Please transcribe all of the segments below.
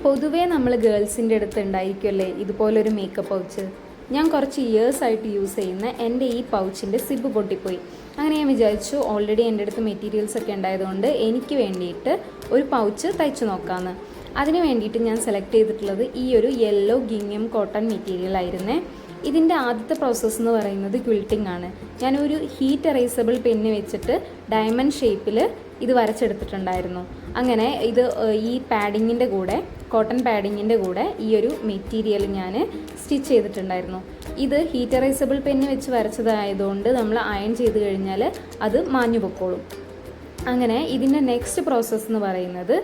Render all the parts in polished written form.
പൊതുവേ നമ്മൾ ഗേൾസിൻ്റെ അടുത്ത് ഉണ്ടായിരിക്കുമല്ലേ ഇതുപോലൊരു മേക്കപ്പ് പൗച്ച്. ഞാൻ കുറച്ച് ഇയേഴ്സായിട്ട് യൂസ് ചെയ്യുന്ന എൻ്റെ ഈ പൗച്ചിൻ്റെ സിബ് പൊട്ടിപ്പോയി. അങ്ങനെ ഞാൻ വിചാരിച്ചു ഓൾറെഡി എൻ്റെ അടുത്ത് മെറ്റീരിയൽസ് ഒക്കെ ഉണ്ടായതുകൊണ്ട് എനിക്ക് വേണ്ടിയിട്ട് ഒരു പൗച്ച് തയ്ച്ചു നോക്കാമെന്ന്. അതിന് വേണ്ടിയിട്ട് ഞാൻ സെലക്ട് ചെയ്തിട്ടുള്ളത് ഈ ഒരു യെല്ലോ ഗിങ്ങിയം കോട്ടൺ മെറ്റീരിയൽ ആയിരുന്നേ. ഇതിൻ്റെ ആദ്യത്തെ പ്രോസസ്സ് എന്ന് പറയുന്നത് ക്വിൽറ്റിംഗ് ആണ്. ഞാനൊരു ഹീറ്റ് എറേസബിൾ പെന്ന് വെച്ചിട്ട് ഡയമണ്ട് ഷേപ്പിൽ ഇത് വരച്ചെടുത്തിട്ടുണ്ടായിരുന്നു. അങ്ങനെ ഇത് ഈ പാഡിങ്ങിൻ്റെ കൂടെ, കോട്ടൺ പാഡിങ്ങിൻ്റെ കൂടെ ഈ ഒരു മെറ്റീരിയൽ ഞാൻ സ്റ്റിച്ച് ചെയ്തിട്ടുണ്ടായിരുന്നു. ഇത് ഹീറ്റ് എറേസബിൾ പെന്ന് വെച്ച് വരച്ചതായതുകൊണ്ട് നമ്മൾ അയൺ ചെയ്ത് കഴിഞ്ഞാൽ അത് മാഞ്ഞു പൊക്കോളും. അങ്ങനെ ഇതിൻ്റെ നെക്സ്റ്റ് പ്രോസസ്സ് എന്ന് പറയുന്നത്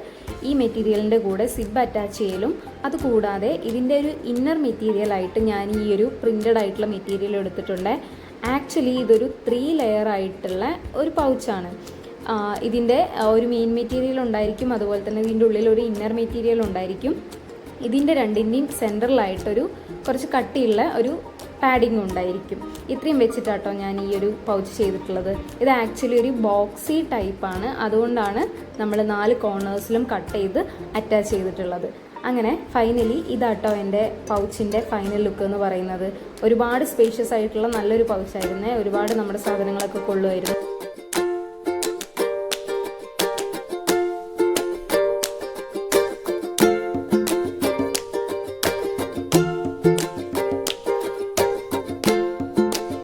ഈ മെറ്റീരിയലിൻ്റെ കൂടെ സിബ് അറ്റാച്ച് ചെയ്യലും, അതുകൂടാതെ ഇതിൻ്റെ ഒരു ഇന്നർ മെറ്റീരിയലായിട്ട് ഞാൻ ഈ ഒരു പ്രിൻ്റഡ് ആയിട്ടുള്ള മെറ്റീരിയൽ എടുത്തിട്ടുണ്ട്. ആക്ച്വലി ഇതൊരു 3 ലെയർ ആയിട്ടുള്ള ഒരു പൗച്ചാണ്. ഇതിൻ്റെ ഒരു മെയിൻ മെറ്റീരിയൽ ഉണ്ടായിരിക്കും, അതുപോലെ തന്നെ ഇതിൻ്റെ ഉള്ളിൽ ഒരു ഇന്നർ മെറ്റീരിയൽ ഉണ്ടായിരിക്കും. ഇതിൻ്റെ രണ്ടിൻ്റെയും സെൻറ്ററിലായിട്ടൊരു കുറച്ച് കട്ടിയുള്ള ഒരു പാഡിങ് ഉണ്ടായിരിക്കും. ഇത്രയും വെച്ചിട്ടാട്ടോ ഞാൻ ഈ ഒരു പൗച്ച് ചെയ്തിട്ടുള്ളത്. ഇത് ആക്ച്വലി ഒരു ബോക്സി ടൈപ്പാണ്, അതുകൊണ്ടാണ് നമ്മൾ 4 കോർണേഴ്സിലും കട്ട് ചെയ്ത് അറ്റാച്ച് ചെയ്തിട്ടുള്ളത്. അങ്ങനെ ഫൈനലി ഇതാട്ടോ എൻ്റെ പൗച്ചിൻ്റെ ഫൈനൽ ലുക്ക് എന്ന് പറയുന്നത്. ഒരുപാട് സ്പേഷ്യസ് ആയിട്ടുള്ള നല്ലൊരു പൗച്ചായിരുന്നേ. ഒരുപാട് നമ്മുടെ സാധനങ്ങളൊക്കെ കൊള്ളുമായിരുന്നു.